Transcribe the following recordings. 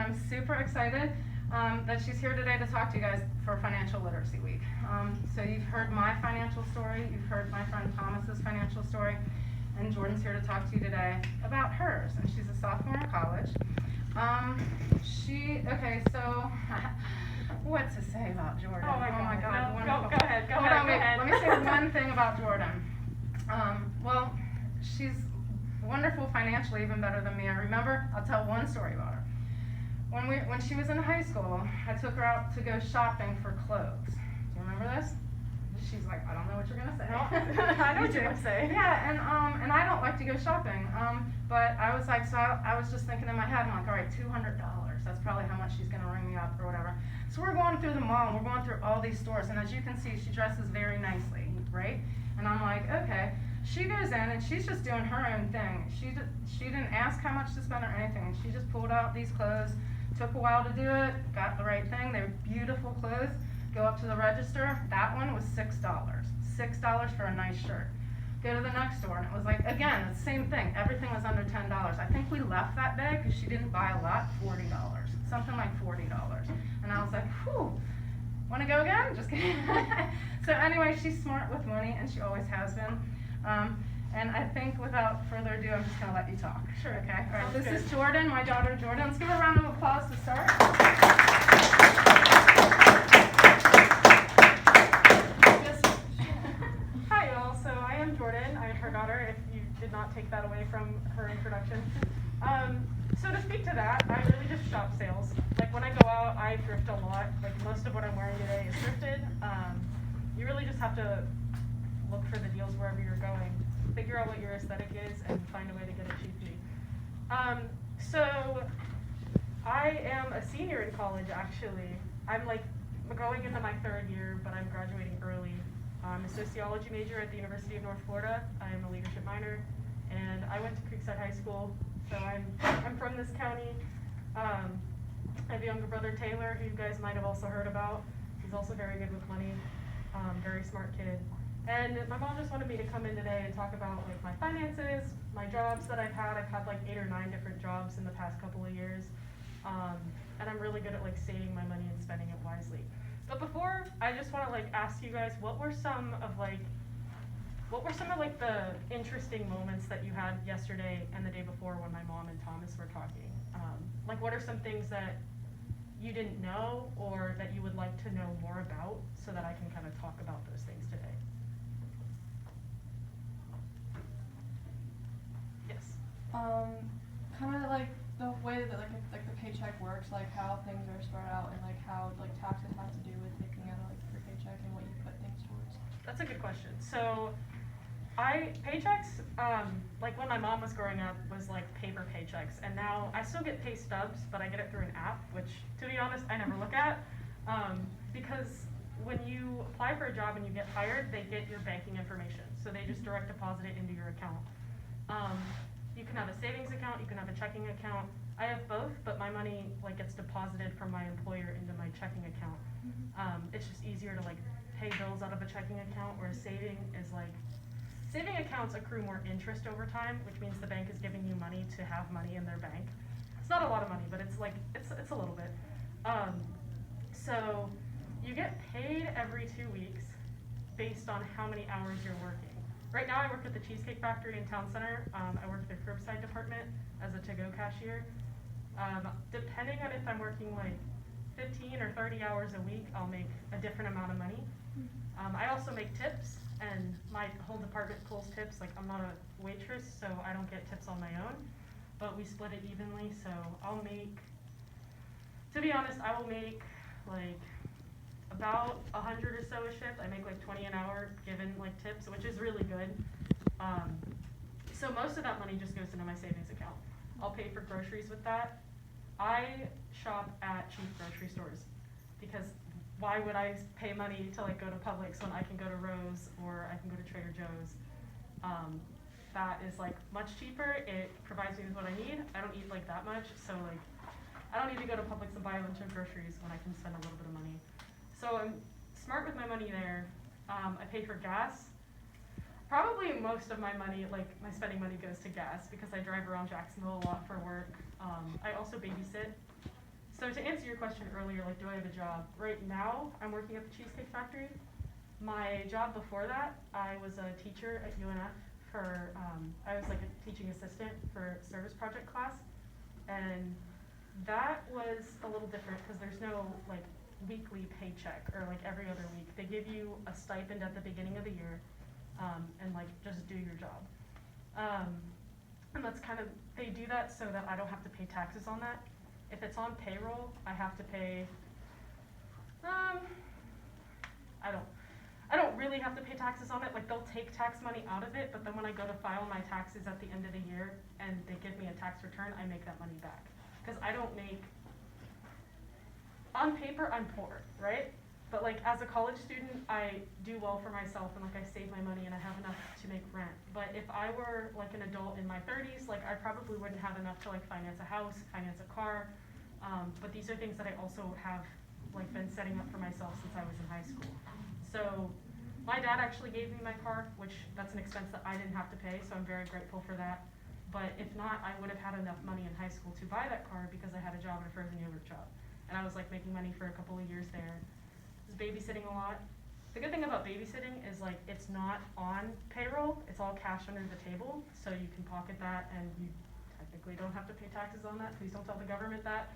I'm super excited that she's here today to talk to you guys for Financial Literacy Week. So you've heard my financial story, you've heard my friend Thomas's financial story, and Jordan's here to talk to you today about hers, and she's a sophomore in college. Okay, so what to say about Jordan? Oh my God. No, go ahead. Hold on, let me say one thing about Jordan. Well, she's wonderful financially, even better than me. I remember, I'll tell one story about her. When she was in high school, I took her out to go shopping for clothes. Do you remember this? She's like, I don't know what you're gonna say. No, I know what you're gonna say. Yeah, and I don't like to go shopping. But I was like, so I was just thinking in my head, I'm like, all right, $200. That's probably how much she's gonna ring me up or whatever. So we're going through the mall, and we're going through all these stores, and as you can see, she dresses very nicely, right? And I'm like, okay. She goes in and she's just doing her own thing. She didn't ask how much to spend or anything. She just pulled out these clothes. Took a while to do it. Got the right thing. They were beautiful clothes. Go up to the register. That one was $6. $6 for a nice shirt. Go to the next store and it was like, again, the same thing. Everything was under $10. I think we left that day because she didn't buy a lot. $40. Something like $40. And I was like, whew. Want to go again? Just kidding. So anyway, she's smart with money, and she always has been. And I think without further ado, I'm just going to let you talk. Sure. Okay. All right. Sounds This good. is Jordan, my daughter Jordan. Let's give her a round of applause to start. Hi y'all, so I am Jordan. I am her daughter, if you did not take that away from her introduction. So to speak to that, I really just shop sales. Like when I go out, I thrift a lot. Like most of what I'm wearing today is thrifted. You really just have to look for the deals wherever you're going. Figure out what your aesthetic is and find a way to get it cheaply. So I am a senior in college actually. I'm like going into my third year, but I'm graduating early. I'm a sociology major at the University of North Florida. I am a leadership minor, and I went to Creekside High School, so I'm from this county. I have a younger brother, Taylor, who you guys might have also heard about. He's also very good with money, very smart kid. And my mom just wanted me to come in today and talk about like my finances, my jobs that I've had. I've had like 8 or 9 different jobs in the past couple of years. And I'm really good at like saving my money and spending it wisely. But before, I just want to like ask you guys, what were some of the interesting moments that you had yesterday and the day before when my mom and Thomas were talking? Like what are some things that you didn't know or that you would like to know more about so that I can kind of talk about those things today? Yes. Kind of like the way that like the paycheck works, like how things are spread out, and like how like taxes have to do with taking out like your paycheck and what you put things towards. That's a good question. So paychecks, like when my mom was growing up, was like paper paychecks, and now I still get pay stubs, but I get it through an app, which to be honest, I never look at, because when you apply for a job and you get hired, they get your banking information, so they just direct deposit it into your account. You can have a savings account, you can have a checking account. I have both, but my money like gets deposited from my employer into my checking account. It's just easier to like pay bills out of a checking account, whereas saving accounts accrue more interest over time, which means the bank is giving you money to have money in their bank. It's not a lot of money, but it's like it's a little bit. So you get paid every 2 weeks based on how many hours you're working. Right now I work at the Cheesecake Factory in Town Center. I work at the curbside department as a to-go cashier. Depending on if I'm working like 15 or 30 hours a week, I'll make a different amount of money. I also make tips, and my whole department pulls tips. Like I'm not a waitress, so I don't get tips on my own, but we split it evenly. So I'll make, to be honest, I will make like about 100 or so a shift. I make like 20 an hour given like tips, which is really good. So most of that money just goes into my savings account. I'll pay for groceries with that. I shop at cheap grocery stores because why would I pay money to like go to Publix when I can go to Rose or I can go to Trader Joe's? That is like much cheaper. It provides me with what I need. I don't eat like that much, so like I don't need to go to Publix and buy a bunch of groceries when I can spend a little bit of money. So I'm smart with my money there. I pay for gas. Probably most of my money, like my spending money, goes to gas because I drive around Jacksonville a lot for work. I also babysit. So to answer your question earlier, like, do I have a job? Right now, I'm working at the Cheesecake Factory. My job before that, I was a teacher at UNF for, I was like a teaching assistant for service project class. And that was a little different because there's no like weekly paycheck or like every other week. They give you a stipend at the beginning of the year, and like just do your job. And that's kind of, they do that so that I don't have to pay taxes on that. If it's on payroll, I have to pay, I don't really have to pay taxes on it. Like they'll take tax money out of it, but then when I go to file my taxes at the end of the year and they give me a tax return, I make that money back. Because I don't make, on paper I'm poor, right? But like as a college student, I do well for myself and like I save my money and I have enough to make rent. But if I were like an adult in my 30s, like I probably wouldn't have enough to like finance a house, finance a car. But these are things that I also have like been setting up for myself since I was in high school. So my dad actually gave me my car, which that's an expense that I didn't have to pay, so I'm very grateful for that. But if not, I would have had enough money in high school to buy that car because I had a job at a frozen yogurt shop. And I was like making money for a couple of years there. I was babysitting a lot. The good thing about babysitting is like it's not on payroll, it's all cash under the table, so you can pocket that and you technically don't have to pay taxes on that. Please don't tell the government that.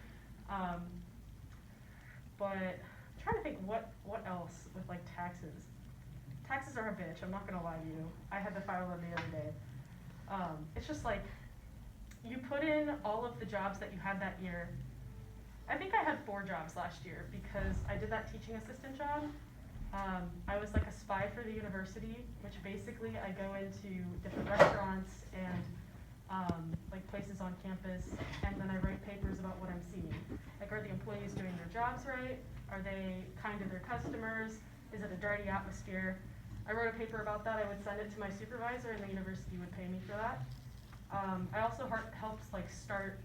But I'm trying to think what else with like taxes. Taxes are a bitch, I'm not gonna lie to you. I had to file them the other day. It's just like, you put in all of the jobs that you had that year. I think I had 4 jobs last year because I did that teaching assistant job. I was like a spy for the university, which basically I go into different restaurants and like places on campus, and then I write papers about what I'm seeing. Like, are the employees doing their jobs right? Are they kind to their customers? Is it a dirty atmosphere? I wrote a paper about that. I would send it to my supervisor, and the university would pay me for that. I also helped like start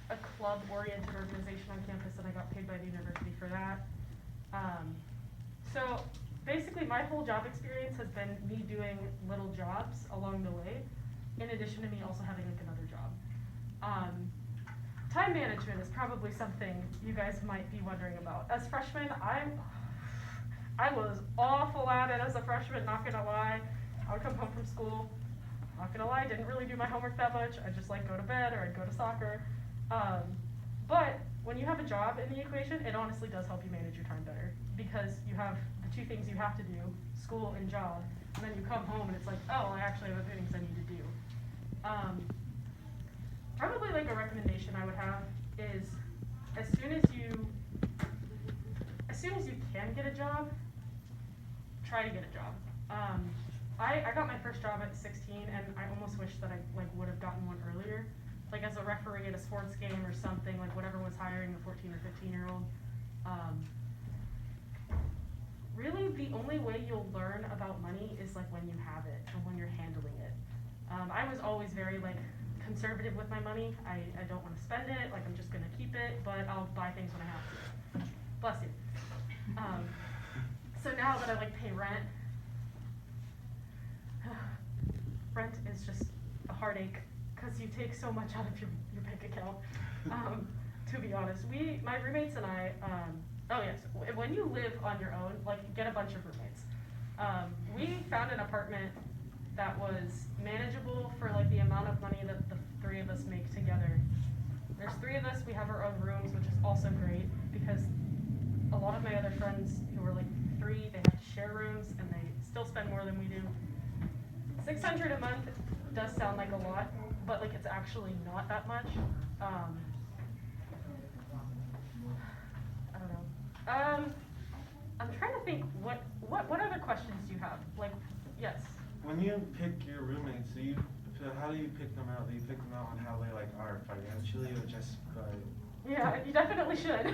a club-oriented organization on campus, and I got paid by the university for that. So basically, my whole job experience has been me doing little jobs along the way, in addition to me also having like another job. Time management is probably something you guys might be wondering about. As freshmen, I was awful at it as a freshman, not gonna lie. I would come home from school, not gonna lie, didn't really do my homework that much. I'd just like go to bed or I'd go to soccer. But when you have a job in the equation, it honestly does help you manage your time better because you have the 2 things you have to do, school and job, and then you come home and it's like, oh, I actually have other things I need to do. Probably like a recommendation I would have is as soon as you can get a job, try to get a job. I got my first job at 16 and I almost wish that I like would have gotten one earlier. Like as a referee at a sports game or something, like whatever was hiring a 14 or 15-year-old. Really the only way you'll learn about money is like when you have it and when you're handling it. I was always very like conservative with my money. I don't want to spend it, like I'm just gonna keep it, but I'll buy things when I have to. Bless you. So now that I like pay rent, rent is just a heartache because you take so much out of your bank account. To be honest, my roommates and I, oh yes, when you live on your own, like get a bunch of roommates. We found an apartment that was manageable for like the amount of money that the 3 of us make together. There's 3 of us, we have our own rooms, which is also great because a lot of my other friends who were like 3, they have to share rooms and they still spend more than we do. $600 a month does sound like a lot, but like it's actually not that much. I don't know. I'm trying to think what other questions do you have? Like, yes. When you pick your roommates, how do you pick them out? Do you pick them out on how they like are financially or just by? Yeah, you definitely should.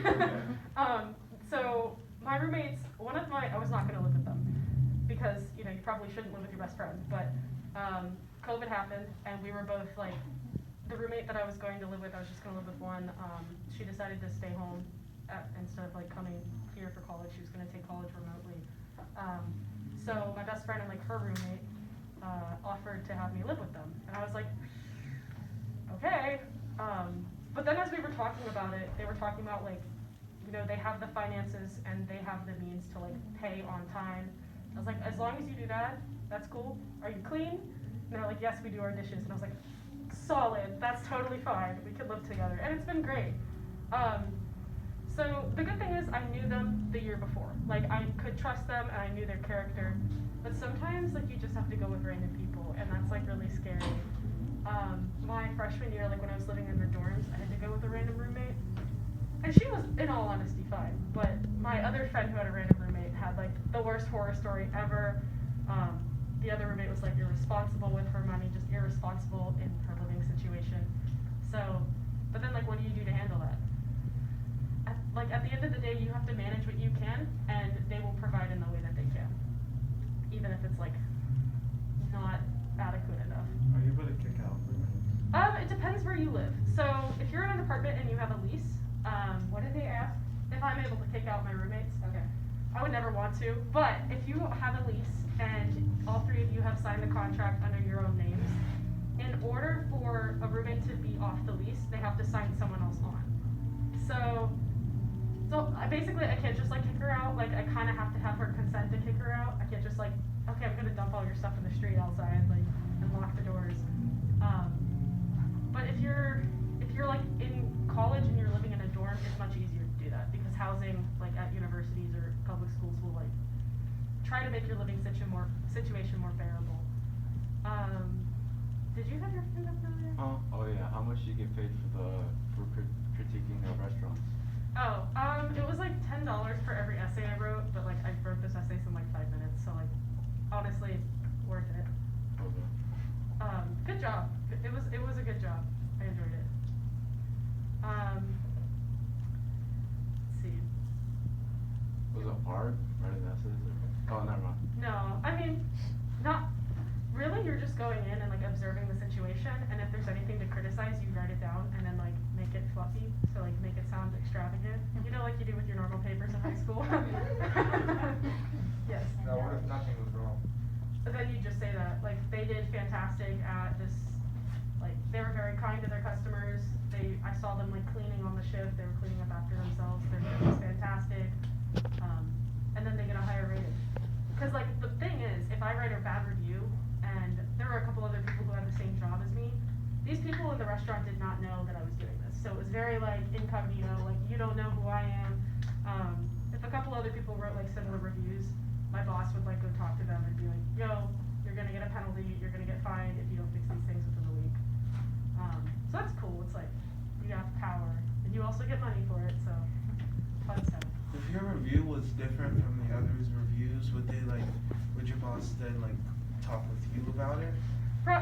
So my roommates, I was not gonna live with them because, you know, you probably shouldn't live with your best friend, but COVID happened and we were both like, the roommate that I was going to live with, I was just gonna live with one, she decided to stay home instead of like coming here for college. She was gonna take college remotely. So my best friend and like her roommate offered to have me live with them. And I was like, okay. But then as we were talking about it, they were talking about like, you know, they have the finances and they have the means to like pay on time. I was like, as long as you do that, that's cool. Are you clean? And they're like, yes, we do our dishes. And I was like, solid, that's totally fine. We could live together. And it's been great. So the good thing is I knew them the year before. Like I could trust them and I knew their character. But sometimes like you just have to go with random people and that's like really scary. My freshman year, like when I was living in the dorms, I had to go with a random roommate. And she was, in all honesty, fine. But my other friend who had a random roommate had like the worst horror story ever. The other roommate was like irresponsible with her money, just irresponsible in her living situation. So, but then like what do you do to handle that? At the end of the day, you have to manage what you can, and they will provide in the way that they can, even if it's like not adequate enough. Are you able to kick out roommates? It depends where you live. So if you're in an apartment and you have a lease, What did they ask? if I'm able to kick out my roommates, Okay. I would never want to. But if you have a lease and all three of you have signed the contract under your own names, in order for a roommate to be off the lease, they have to sign someone else on. So I can't just like kick her out. Like I kind of have to have her consent to kick her out. I can't just like, okay, I'm gonna dump all your stuff in the street outside, like, and lock the doors. But if you're like in college and you're living in a dorm, it's much easier to do that because housing like at universities or public schools will like try to make your living situation more bearable. Did you have your hand up earlier? Oh yeah, how much do you get paid for critiquing the restaurants? Oh, it was like $10 for every essay I wrote, but like I wrote this essay in like 5 minutes, so like honestly, worth it. Okay. Good job. It was a good job. I enjoyed it. Let's see. Was it hard writing essays? Oh, never mind. No, I mean, not really. You're just going in and like observing the situation, and if there's anything to criticize, you write it down and then like make it fluffy, so like make it sound extravagant. You know, like you do with your normal papers in high school. Yes. Now, what if nothing was wrong? But then you just say that, like, they did fantastic at this, like, they were very kind to their customers. I saw them, like, cleaning on the shift. They were cleaning up after themselves. Their shift was fantastic. And then they get a higher rating. Because, like, the thing is, if I write a bad review, and there were a couple other people who had the same job as me, these people in the restaurant did not know that I was doing this. So it was very, like, incognito, like, you don't know who I am. If a couple other people wrote, like, similar reviews, my boss would like go talk to them and be like, yo, you're gonna get a penalty, you're gonna get fined if you don't fix these things within a week. So that's cool. It's like you have power and you also get money for it, so fun stuff. If your review was different from the others' reviews, would your boss then like talk with you about it?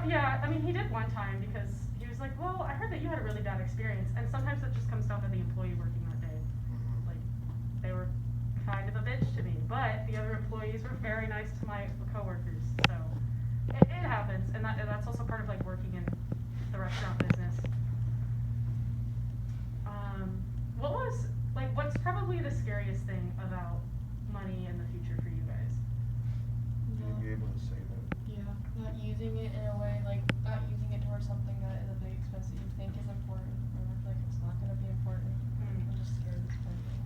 Yeah, I mean he did one time because he was like, well, I heard that you had a really bad experience, and sometimes it just comes down to the employee working that day. Mm-hmm. Like they were kind of a bitch to me, but the other employees were very nice to my coworkers, so it happens, and that's also part of like working in the restaurant business. What's probably the scariest thing about money in the future for you guys? Being able to say that. Yeah, not using it in a way, like, not using it towards something that is a big expense that you think is important, or like it's not gonna be important. I'm just scared of spending.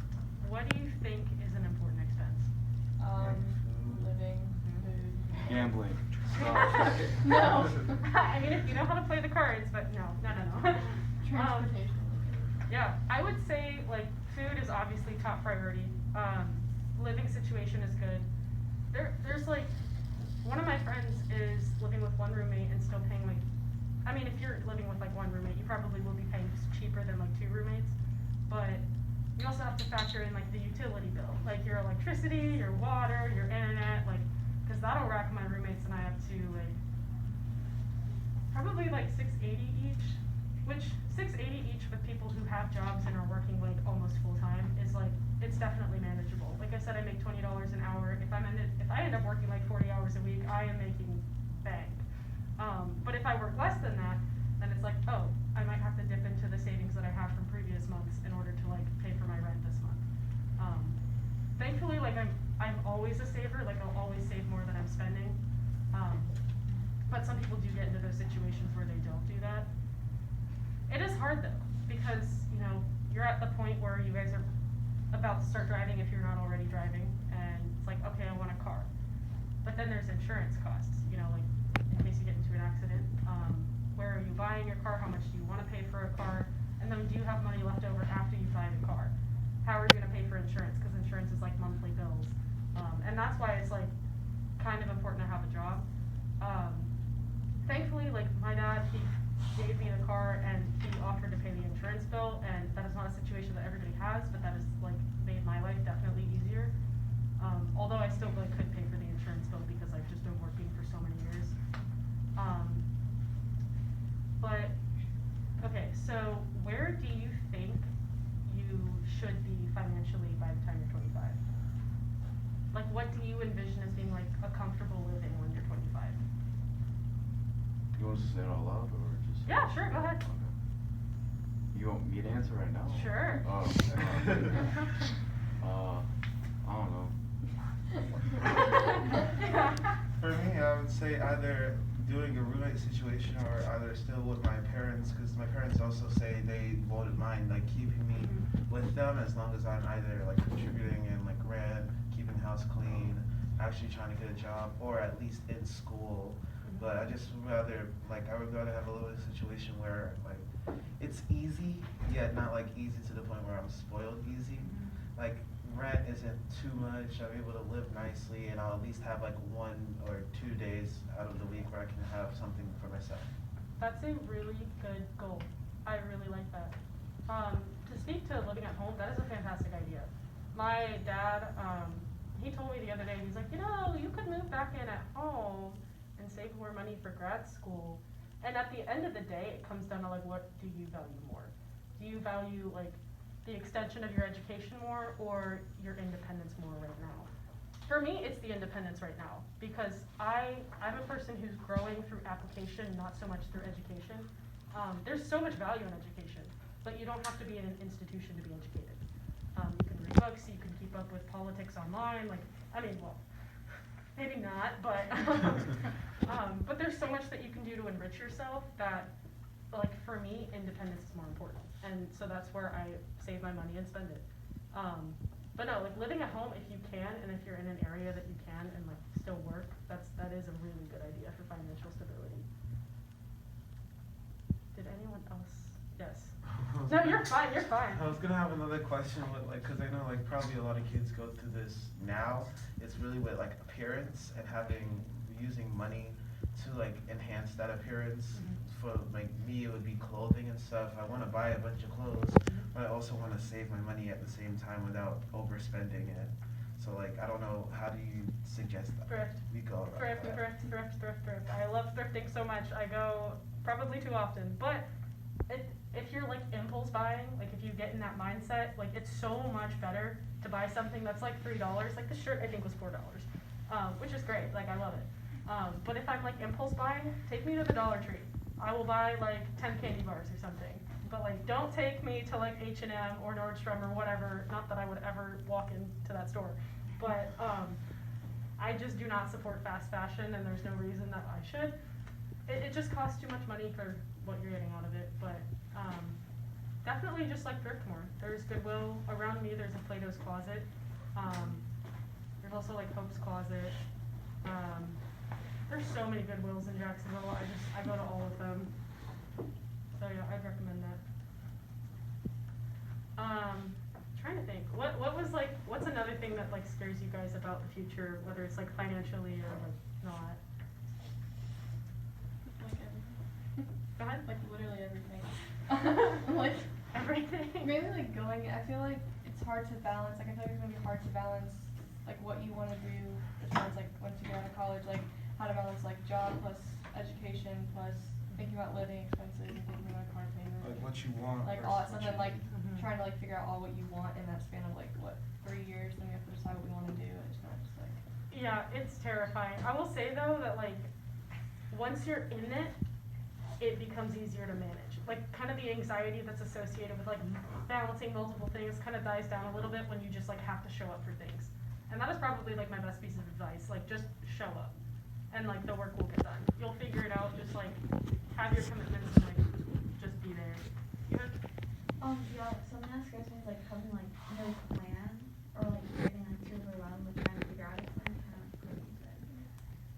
What do you think is an important expense? Living, food. Gambling. No. I mean, if you know how to play the cards, but no. Transportation. Yeah, I would say like food is obviously top priority. Living situation is good. There's like one of my friends is living with one roommate and still paying like, I mean, if you're living with like one roommate, you probably will be paying cheaper than like 2 roommates, but you also have to factor in like the utility bill, like your electricity, your water, your internet, like, cause that'll rack my roommates and I up to like probably like $680 each, which $680 each with people who have jobs and are working like almost full time is like, it's definitely manageable. Like I said, I make $20 an hour. If I end up working like 40 hours a week, I am making bank. But if I work less than that, then it's like, oh, I might have to dip into the savings that I have from previous months in order to like pay for my rent this month. Thankfully, like I'm always a saver. Like I'll always save more than I'm spending. But some people do get into those situations where they don't do that. It is hard though, because, you know, you're at the point where you guys are about to start driving if you're not already driving, and it's like, okay, I want a car. But then there's insurance costs, you know, like, in case you get into an accident, where are you buying your car, how much do you wanna pay for a car, and then do you have money left over after you buy the car? How are you gonna pay for insurance, cause insurance is like monthly bills, and that's why it's like, kind of important to have a job. Thankfully, like, my dad, he gave me the car and he offered to pay the insurance bill, and that is not a situation that everybody has, but that has, like, made my life definitely easier. Although I still like could pay for the insurance bill because I've just been working for so many years. But, okay, so where do you think you should be financially by the time you're 25? Like, what do you envision as being like a comfortable living when you're 25? You want to say it out loud or just? Yeah, sure, go ahead. Okay. You want me to answer right now? Sure. Oh. I don't know. For me, I would say either doing a roommate situation or either still with my parents, because my parents also say they wouldn't mind like keeping me with them as long as I'm either like contributing in like rent, keeping the house clean, actually trying to get a job, or at least in school. But I just would rather, like, I would rather have a little situation where like it's easy, yet not like easy to the point where I'm spoiled easy. Like, rent isn't too much, I'm able to live nicely, and I'll at least have like 1 or 2 days out of the week where I can have something for myself. That's a really good goal. I really like that. To speak to living at home, that is a fantastic idea. My dad, he told me the other day, he's like, you know, you could move back in at home and save more money for grad school. And at the end of the day, it comes down to like, what do you value more? Do you value like the extension of your education more or your independence more right now? For me, it's the independence right now, because I'm a person who's growing through application, not so much through education. There's so much value in education, but you don't have to be in an institution to be educated. You can read books, you can keep up with politics online, like, I mean, well, maybe not, but, but there's so much that you can do to enrich yourself that, like, for me, independence is more important. And so that's where I save my money and spend it. But no, like, living at home if you can, and if you're in an area that you can and like still work, that is a really good idea for financial stability. Did anyone else? Yes. No, you're fine, you're fine. I was gonna have another question with like, cause I know like probably a lot of kids go through this now. It's really with like appearance and using money to like enhance that appearance. For like me, it would be clothing and stuff. I wanna buy a bunch of clothes, but I also wanna save my money at the same time without overspending it. So like, I don't know, how do you suggest that Thrift. we go about Thrift, that? thrift. I love thrifting so much. I go probably too often, but if you're like impulse buying, like if you get in that mindset, like it's so much better to buy something that's like $3. Like this shirt I think was $4, which is great. Like I love it. But if I'm like impulse buying, take me to the Dollar Tree. I will buy like 10 candy bars or something. But like, don't take me to like H&M or Nordstrom or whatever. Not that I would ever walk into that store, but I just do not support fast fashion, and there's no reason that I should. It just costs too much money for what you're getting out of it. But definitely just like thrift more. There's Goodwill around me. There's a Plato's Closet. There's also like Hope's Closet. There's so many Goodwills in Jacksonville. I go to all of them. So yeah, I'd recommend that. Trying to think. What's another thing that like scares you guys about the future, whether it's like financially or like not? Like everything. Go ahead. Like literally everything. Like Everything. maybe like going, I feel like it's hard to balance, like I feel like it's gonna be hard to balance like what you wanna do as far as like once you get out of college, like how to balance like job plus education plus thinking about living expenses and thinking about car payment. Like what you want. Like all that versus stuff, and what like you Mhm. trying to like figure out all what you want in that span of like what, 3 years, then we have to decide what we wanna do, it's not just like. Yeah, it's terrifying. I will say though that like once you're in it, it becomes easier to manage. Like kind of the anxiety that's associated with like balancing multiple things kind of dies down a little bit when you just like have to show up for things. And that is probably like my best piece of advice. Like just show up, and like the work will get done. You'll figure it out. Just like have your commitments and like just be there. You know? kind of scares me is like having like no plan or like getting like too overwhelmed with trying to figure out a plan kind of goes into it.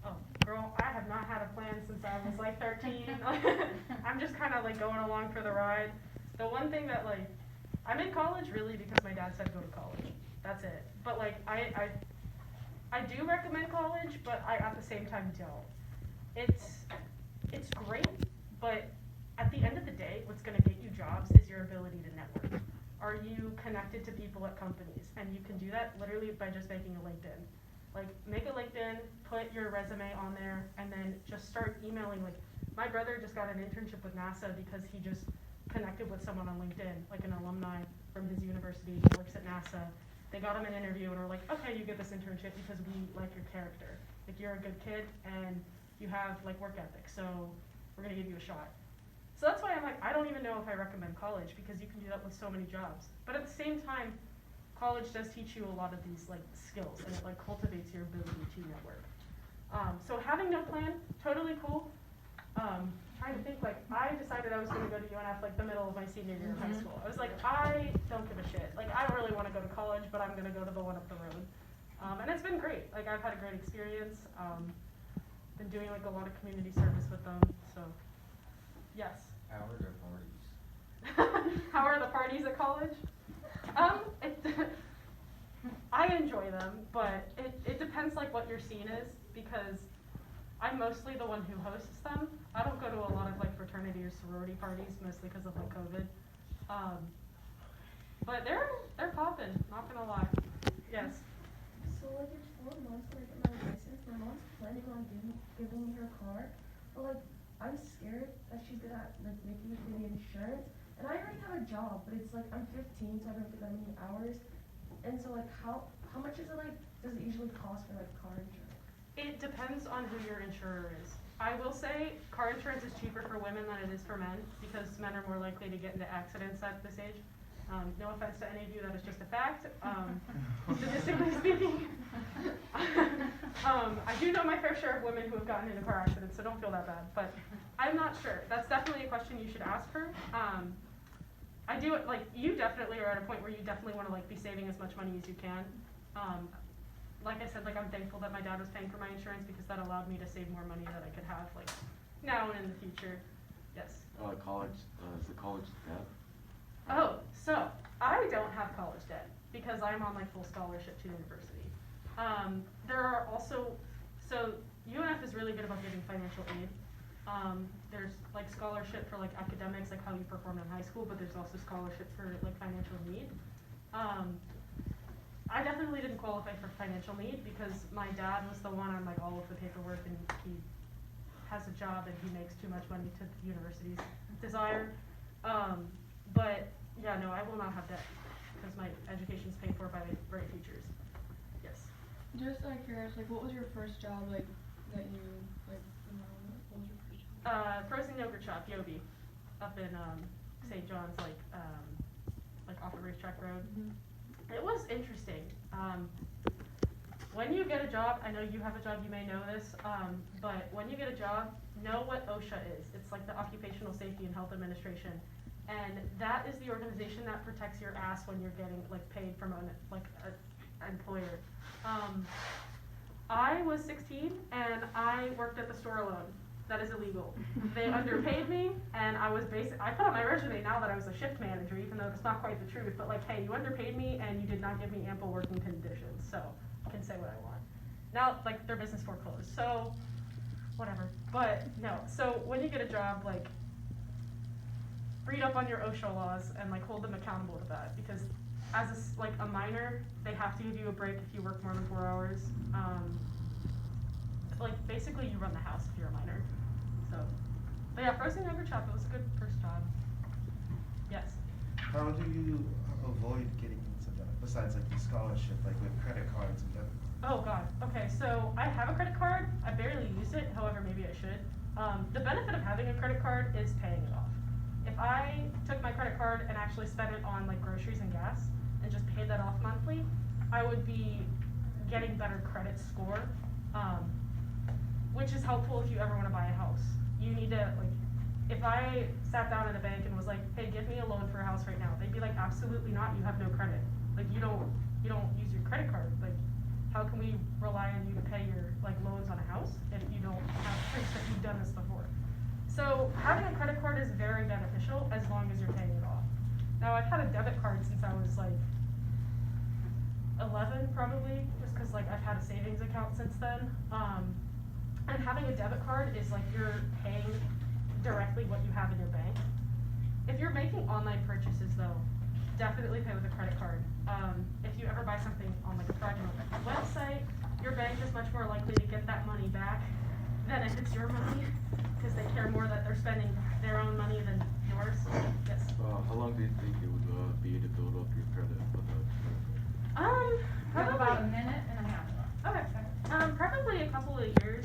Oh, girl, I have not had a plan since I was like 13. I'm just kind of like going along for the ride. The one thing that like, I'm in college really because my dad said go to college. That's it. But like, I do recommend college, but I at the same time don't. It's great, but at the end of the day, what's gonna get you jobs is your ability to network. Are you connected to people at companies? And you can do that literally by just making a LinkedIn. Like, make a LinkedIn, put your resume on there, and then just start emailing. Like, my brother just got an internship with NASA because he just connected with someone on LinkedIn, like an alumni from his university who works at NASA. They got him an interview and were like, okay, you get this internship because we like your character. Like, you're a good kid and you have like work ethic, so we're gonna give you a shot. So that's why I'm like, I don't even know if I recommend college because you can do that with so many jobs. But at the same time, college does teach you a lot of these like skills and it like cultivates your ability to network. So having no plan, totally cool. Trying to think, like, I decided I was gonna go to UNF like the middle of my senior year of high school. I was like, I don't give a shit. Like, I don't really wanna go to college, but I'm gonna go to the one up the road. And it's been great. Like, I've had a great experience. Been doing like a lot of community service with them, so yes. How are their parties? How are the parties at college? I enjoy them, but it depends like what your scene is because I'm mostly the one who hosts them. I don't go to a lot of like fraternity or sorority parties, mostly because of like COVID. But they're popping, not gonna lie. Yes. So like it's 4 months when I get my license. My mom's planning on giving me her car, but like I'm scared that she's gonna like make me pay the insurance. And I already have a job, but it's like I'm 15, so I don't get that many hours. And so like how much is it like does it usually cost for like car insurance? It depends on who your insurer is. I will say car insurance is cheaper for women than it is for men because men are more likely to get into accidents at this age. No offense to any of you, that is just a fact. Statistically speaking, I do know my fair share of women who have gotten into car accidents, so don't feel that bad. But I'm not sure. That's definitely a question you should ask her. I do like you definitely are at a point where you definitely want to like be saving as much money as you can. Like I said, like I'm thankful that my dad was paying for my insurance because that allowed me to save more money that I could have like now and in the future. Yes. College, is the college debt? Oh, so I don't have college debt because I'm on like full scholarship to university. There are also, so UNF is really good about giving financial aid. There's like scholarship for like academics, like how you performed in high school, but there's also scholarship for like financial need. I definitely didn't qualify for financial need because my dad was the one on like all of the paperwork and he has a job and he makes too much money to the university's desire. But yeah, no, I will not have debt because my education is paid for by great teachers. Yes. Just out of curiosity, like, what was your first job, like, that you, like, what was your first job? Frozen yogurt shop, Yobi, up in St. John's, like off of Racetrack Road. Mm-hmm. It was interesting. When you get a job, I know you have a job, you may know this, but when you get a job, know what OSHA is. It's like the Occupational Safety and Health Administration. And that is the organization that protects your ass when you're getting like paid from an employer. I was 16 and I worked at the store alone. That is illegal. They underpaid me, and I was I put on my resume now that I was a shift manager, even though that's not quite the truth, but like, hey, you underpaid me and you did not give me ample working conditions, so I can say what I want. Now, like, their business foreclosed, so whatever. But no, so when you get a job, like, read up on your OSHA laws and like hold them accountable to that, because as a minor, they have to give you a break if you work more than 4 hours. Like basically you run the house if you're a minor. So, but yeah, frozen yogurt shop, it was a good first job. Yes. How do you avoid getting into that besides like the scholarship, like with credit cards and debit cards? Oh god. Okay, so I have a credit card. I barely use it. However, maybe I should. The benefit of having a credit card is paying it off. If I took my credit card and actually spent it on like groceries and gas and just paid that off monthly, I would be getting better credit score, which is helpful if you ever want to buy a house. You need to like if I sat down at a bank and was like, hey, give me a loan for a house right now, they'd be like, absolutely not, you have no credit. Like, you don't use your credit card. Like, how can we rely on you to pay your, like, loans on a house if you don't have proof that you've done this before? So having a credit card is very beneficial as long as you're paying it off. Now, I've had a debit card since I was like 11 probably, just cause like I've had a savings account since then. And having a debit card is like you're paying directly what you have in your bank. If you're making online purchases though, definitely pay with a credit card. If you ever buy something on like a fraudulent website, your bank is much more likely to get that money back than if it's your money, because they care more that they're spending their own money than yours. Yes. How long do you think it would be to build up your credit for the credit card? We have about a minute and a half left. Okay. Probably a couple of years.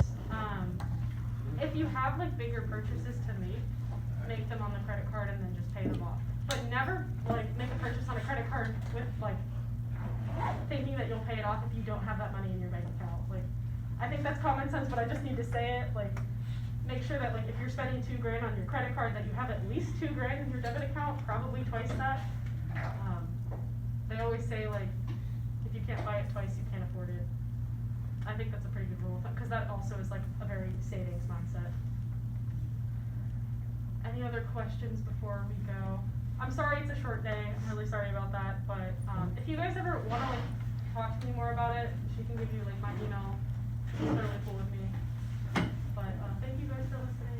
If you have like bigger purchases to make them on the credit card and then just pay them off. But never like make a purchase on a credit card with like thinking that you'll pay it off if you don't have that money in your bank account. Like, I think that's common sense, but I just need to say it. Like, make sure that like if you're spending $2 grand on your credit card, that you have at least $2 grand in your debit account, probably twice that. They always say like, if you can't buy it twice, you can't afford it. I think that's a pretty good rule, because that also is like a very savings mindset. Any other questions before we go? I'm sorry it's a short day, I'm really sorry about that, but if you guys ever want to like talk to me more about it, she can give you like my email. She's totally cool with me. But thank you guys for listening.